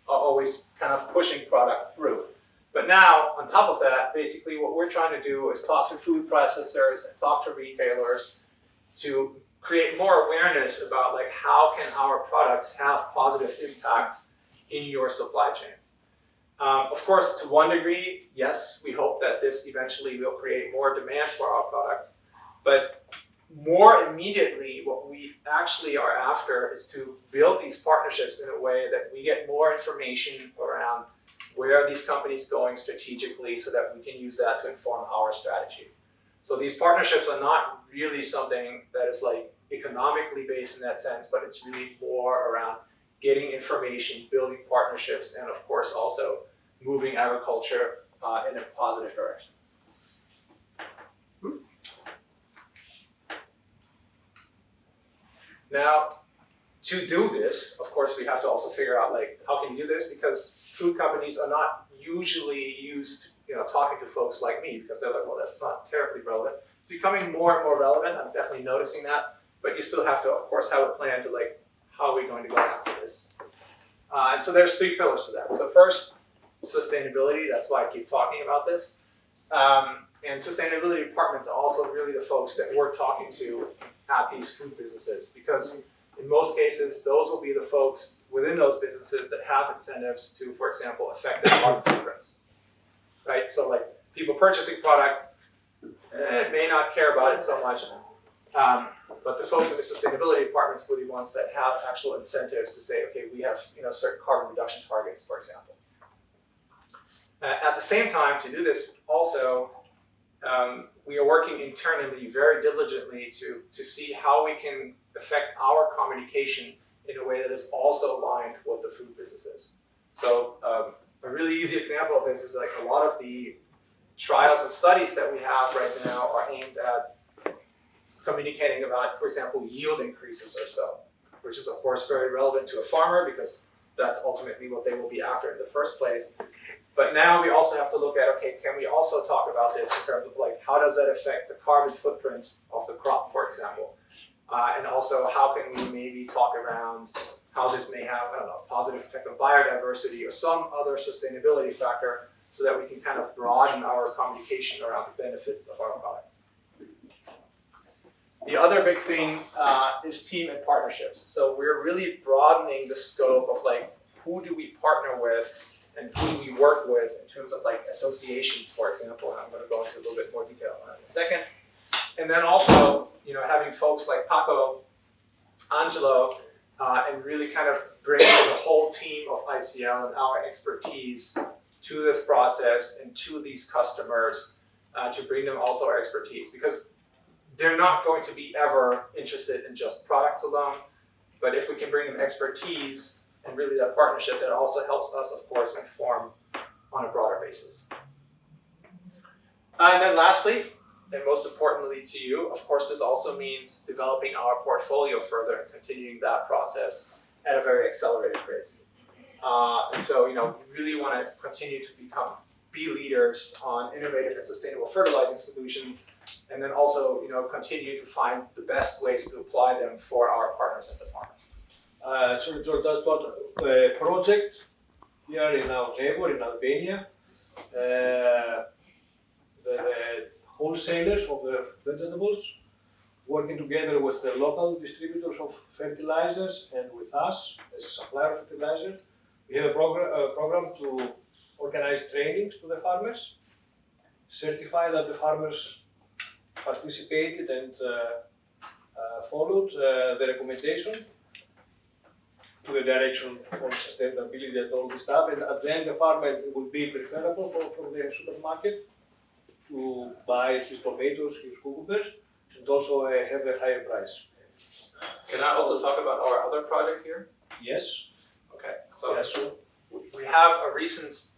always kind of pushing product through. But now, on top of that, basically what we're trying to do is talk to food processors and talk to retailers to create more awareness about how can our products have positive impacts in your supply chains. Of course, to one degree, yes, we hope that this eventually will create more demand for our products. But more immediately, what we actually are after is to build these partnerships in a way that we get more information around where are these companies going strategically so that we can use that to inform our strategy. So these partnerships are not really something that is economically based in that sense, but it's really more around getting information, building partnerships, and of course also moving agriculture in a positive direction. Now, to do this, of course, we have to also figure out how can you do this, because food companies are not usually used talking to folks like me, because they're well, that's not terribly relevant. It's becoming more and more relevant. I'm definitely noticing that, but you still have to, of course, have a plan to how are we going to go after this? And so there's 3 pillars to that. So first, sustainability. That's why I keep talking about this. And sustainability departments are also really the folks that we're talking to at these food businesses, because in most cases, those will be the folks within those businesses that have incentives to, for example, affect their carbon footprints, right? So people purchasing products may not care about it so much, but the folks in the sustainability departments will be the ones that have actual incentives to say, okay, we have certain carbon reduction targets, for example. At the same time, to do this also, we are working internally very diligently to see how we can affect our communication in a way that is also aligned with the food businesses. So a really easy example of this is a lot of the trials and studies that we have right now are aimed at communicating about, for example, yield increases or so, which is of course very relevant to a farmer because that's ultimately what they will be after in the first place. But now we also have to look at, okay, can we also talk about this in terms of how does that affect the carbon footprint of the crop, for example? And also how can we maybe talk around how this may have, a positive effect on biodiversity or some other sustainability factor so that we can kind of broaden our communication around the benefits of our products. The other big thing is team and partnerships. So we're really broadening the scope of who do we partner with and who do we work with in terms of associations, for example. And I'm going to go into a little bit more detail on that in a second. And then also, having folks like Paco, Angelo, and really kind of bring the whole team of ICL and our expertise to this process and to these customers to bring them also our expertise, because they're not going to be ever interested in just products alone, but if we can bring them expertise and really that partnership, that also helps us, of course, inform on a broader basis. And then lastly, and most importantly to you, of course, this also means developing our portfolio further and continuing that process at a very accelerated pace. And so, we really want to continue to be leaders on innovative and sustainable fertilizing solutions, and then also, continue to find the best ways to apply them for our partners at the farm.
Sorry, George, just got a project here in our neighbor in Albania. The wholesalers of the vegetables working together with the local distributors of fertilizers and with us as supplier of fertilizer. We have a program to organize trainings to the farmers, certify that the farmers participated and followed the recommendation to the direction on sustainability and all this stuff. And at the end, the farmer will be preferable for the supermarket to buy his tomatoes, his cucumbers, and also have a higher price.
Can I also talk about our other project here?
Yes.
Okay, so
Yes, sure.
we have a recent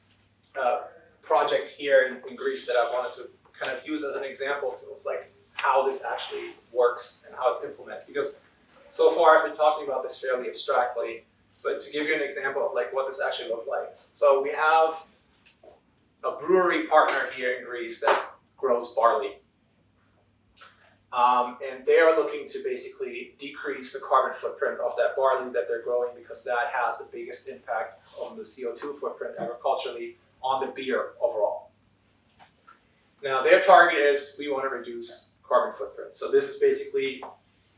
project here in Greece that I wanted to kind of use as an example of like how this actually works and how it's implemented. Because so far I've been talking about this fairly abstractly, but to give you an example of like what this actually looks like. So we have a brewery partner here in Greece that grows barley. And they are looking to basically decrease the carbon footprint of that barley that they're growing because that has the biggest impact on the CO2 footprint agriculturally on the beer overall. Now their target is we want to reduce carbon footprint. So this is basically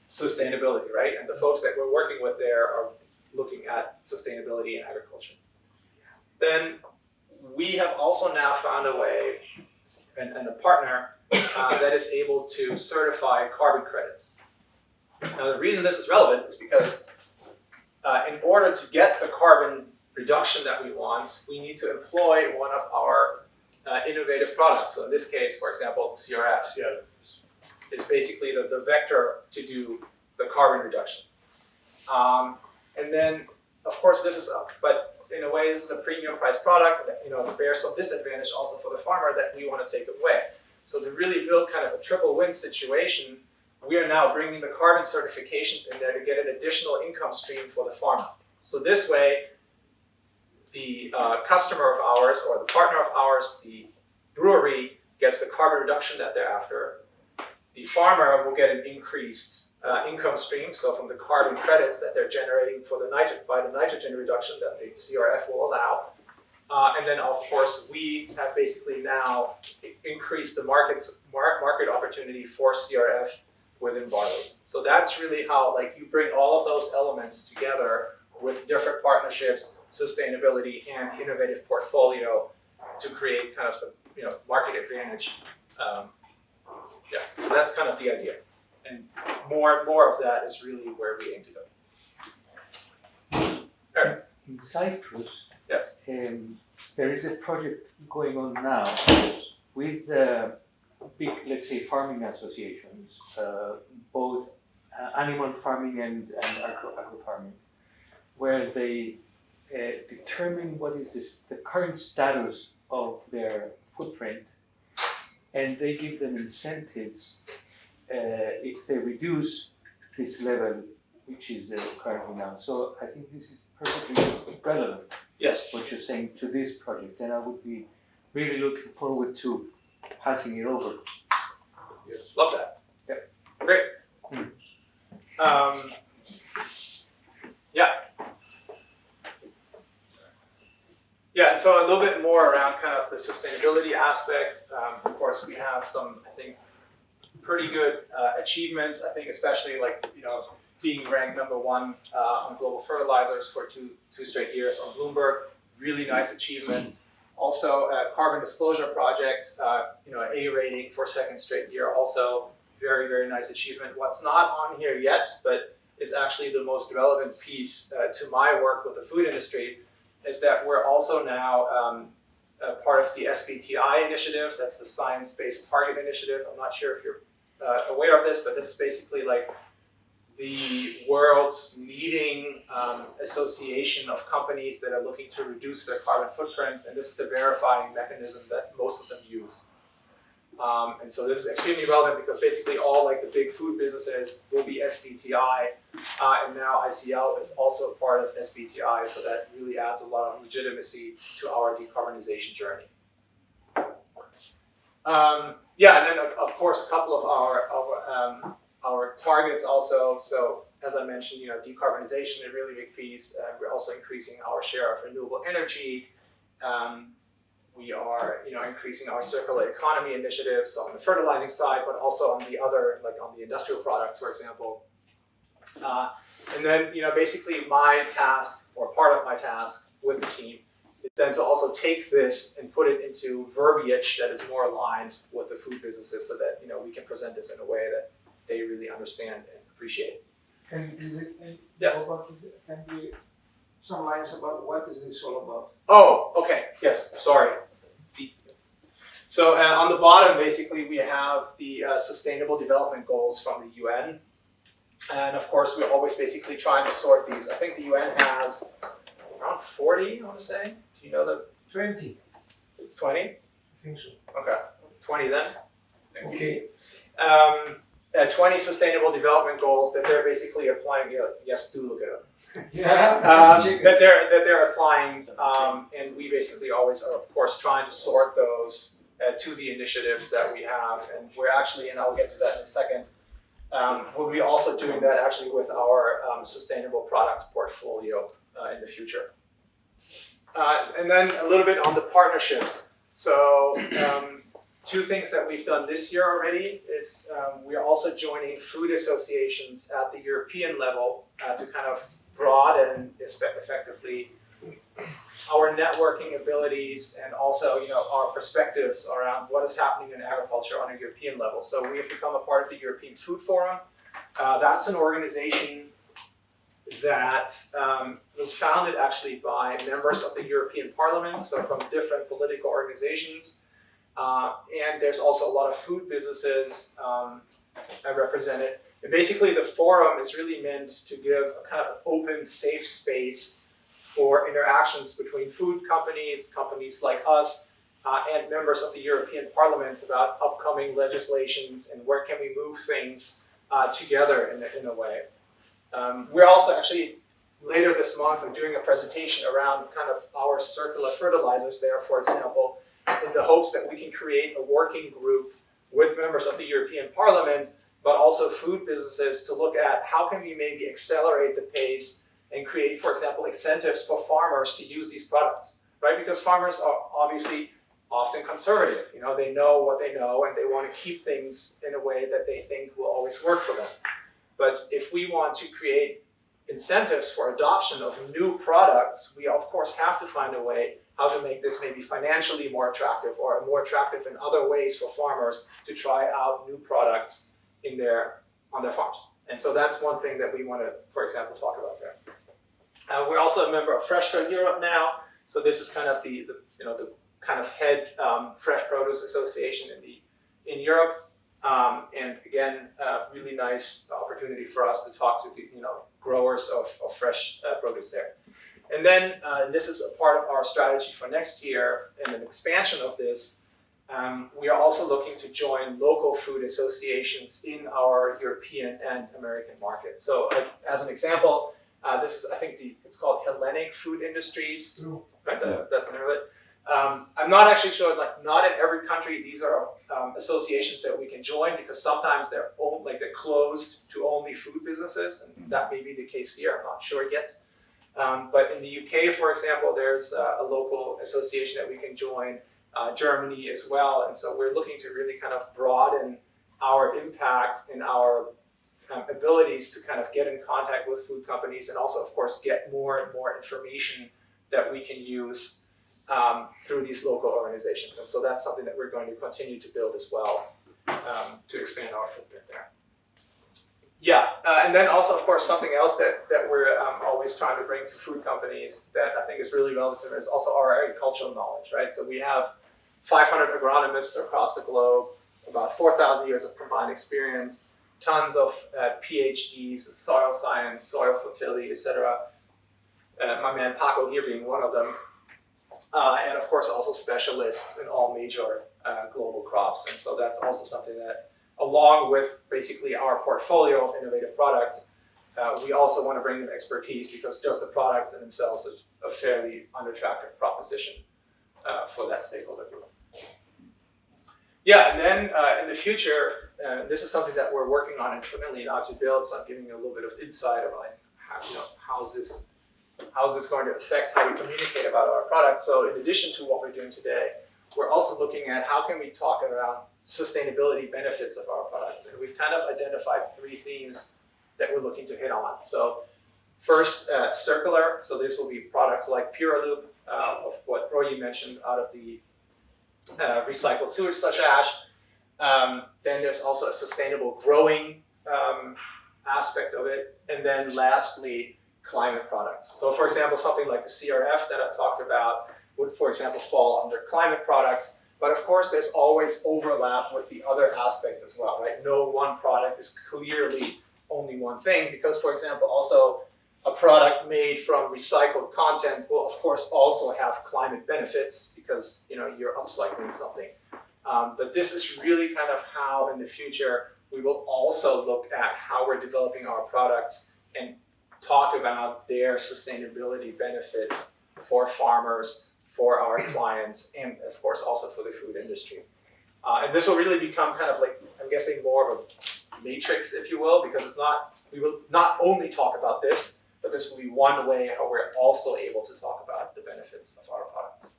sustainability, right? And the folks that we're working with there are looking at sustainability in agriculture. Then we have also now found a way and a partner that is able to certify carbon credits. Now the reason this is relevant is because in order to get the carbon reduction that we want, we need to employ one of our innovative products. So in this case, for example, CRF is basically the vector to do the carbon reduction. And then, of course, this is but in a way, this is a premium price product that bears some disadvantage also for the farmer that we want to take away. So to really build kind of a triple win situation, we are now bringing the carbon certifications in there to get an additional income stream for the farmer. So this way, the customer of ours or the partner of ours, the brewery, gets the carbon reduction that they're after. The farmer will get an increased income stream, so from the carbon credits that they're generating for by the nitrogen reduction that the CRF will allow. And then, of course, we have basically now increased the market opportunity for CRF within barley. So that's really how you bring all of those elements together with different partnerships, sustainability, and the innovative portfolio to create kind of the market advantage. So that's kind of the idea. And more of that is really where we aim to go. Aaron?
In Cyprus,
Yes.
there is a project going on now with big, let's say, farming associations, both animal farming and agro farming, where they determine what is the current status of their footprint, and they give them incentives if they reduce this level, which is currently now. So I think this is perfectly relevant.
Yes.
What you're saying to this project, and I would be really looking forward to passing it over.
Yes. Love that. Yep. Great. Yeah, and so a little bit more around kind of the sustainability aspect. Of course, we have some, I think, pretty good achievements. I think especially being ranked number 1 on global fertilizers for two straight years on Bloomberg. Really nice achievement. Also, a carbon disclosure project, an A rating for 2nd straight year. Also, very, very nice achievement. What's not on here yet, but is actually the most relevant piece to my work with the food industry, is that we're also now part of the SBTI initiative. That's the Science Based Target Initiative. I'm not sure if you're aware of this, but this is basically the world's leading association of companies that are looking to reduce their carbon footprints, and this is the verifying mechanism that most of them use. And so this is extremely relevant because basically all the big food businesses will be SBTI, and now ICL is also part of SBTI, so that really adds a lot of legitimacy to our decarbonization journey. And then of course a couple of our targets also. So as I mentioned, decarbonization is a really big piece. We're also increasing our share of renewable energy. We are, increasing our circular economy initiatives on the fertilizing side, but also on the other, like on the industrial products, for example. And then, basically my task, or part of my task with the team, is then to also take this and put it into verbiage that is more aligned with the food businesses, so that we can present this in a way that they really understand and appreciate.
Yes. Can we some lines about what is this all about?
Oh, okay. Yes. Sorry. So on the bottom, basically, we have the Sustainable Development Goals from the UN. And of course, we're always basically trying to sort these. I think the UN has around 40, I want to say. Do you know the?
20.
It's 20?
I think so.
Okay. 20 then.
Okay.
20 Sustainable Development Goals that they're basically applying. Yes, do look at them.
Yeah.
That they're applying, and we basically always are, of course, trying to sort those to the initiatives that we have. And we're actually, and I'll get to that in a second, we'll be also doing that actually with our sustainable products portfolio in the future. And then a little bit on the partnerships. So two things that we've done this year already is we are also joining food associations at the European level to kind of broaden effectively our networking abilities and also our perspectives around what is happening in agriculture on a European level. So we have become a part of the European Food Forum. That's an organization that was founded actually by members of the European Parliament, so from different political organizations. And there's also a lot of food businesses represented. And basically the forum is really meant to give a kind of open, safe space for interactions between food companies like us, and members of the European Parliament about upcoming legislations and where can we move things together in a way. We're also actually, later this month, I'm doing a presentation around kind of our circular fertilizers there, for example, in the hopes that we can create a working group with members of the European Parliament, but also food businesses, to look at how can we maybe accelerate the pace and create, for example, incentives for farmers to use these products, right? Because farmers are obviously often conservative. They know what they know and they want to keep things in a way that they think will always work for them. But if we want to create incentives for adoption of new products, we of course have to find a way how to make this maybe financially more attractive or more attractive in other ways for farmers to try out new products on their farms. And so that's one thing that we want to, for example, talk about there. We're also a member of Fresh Food Europe now. So this is kind of the kind of head fresh produce association in Europe. And again, really nice opportunity for us to talk to the growers of fresh produce there. And then this is a part of our strategy for next year and an expansion of this. We are also looking to join local food associations in our European and American markets. So as an example, this is, I think it's called Hellenic Food Industries. Right? That's the name of it. I'm not actually sure, not in every country these are associations that we can join, because sometimes they're closed to only food businesses, and that may be the case here, I'm not sure yet. But in the UK, for example, there's a local association that we can join, Germany as well, and so we're looking to really kind of broaden our impact and our abilities to kind of get in contact with food companies, and also, of course, get more and more information that we can use through these local organizations. And so that's something that we're going to continue to build as well, to expand our footprint there. Yeah, and then also, of course, something else that we're always trying to bring to food companies that I think is really relative is also our agricultural knowledge, right? So we have 500 agronomists across the globe, about 4,000 years of combined experience, tons of PhDs in soil science, soil fertility, etc. My man Paco here being one of them. And of course also specialists in all major global crops. And so that's also something that, along with basically our portfolio of innovative products, we also want to bring them expertise, because just the products in themselves is a fairly unattractive proposition for that stakeholder group. Yeah, and then in the future, this is something that we're working on internally now to build, so I'm giving you a little bit of insight of like, how's this going to affect how we communicate about our products. So in addition to what we're doing today, we're also looking at how can we talk about sustainability benefits of our products. And we've kind of identified 3 themes that we're looking to hit on. So first, circular. So this will be products like Puraloop, of what Roy mentioned, out of the recycled sewage slash ash. Then there's also a sustainable growing aspect of it. And then lastly, climate products. So for example, something like the CRF that I talked about would, for example, fall under climate products. But of course, there's always overlap with the other aspects as well, right? No one product is clearly only one thing, because, for example, also a product made from recycled content will, of course, also have climate benefits because, you know, you're upcycling something. But this is really kind of how, in the future, we will also look at how we're developing our products and talk about their sustainability benefits for farmers, for our clients, and of course also for the food industry. And this will really become kind of like, I'm guessing, more of a matrix, if you will, because we will not only talk about this, but this will be one way how we're also able to talk about the benefits of our products.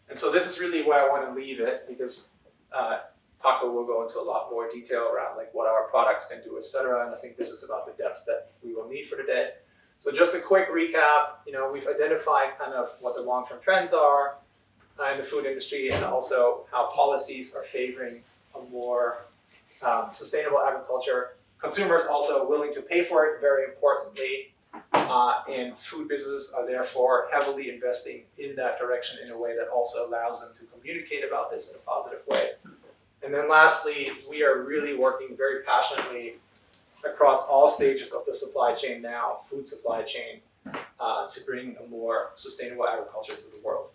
And so this is really where I want to leave it, because Paco will go into a lot more detail around like what our products can do, etc. And I think this is about the depth that we will need for today. So just a quick recap, you know, we've identified kind of what the long-term trends are in the food industry, and also how policies are favoring a more sustainable agriculture. Consumers also willing to pay for it, very importantly, and food businesses are therefore heavily investing in that direction in a way that also allows them to communicate about this in a positive way. And then lastly, we are really working very passionately across all stages of the supply chain now, food supply chain, to bring a more sustainable agriculture to the world.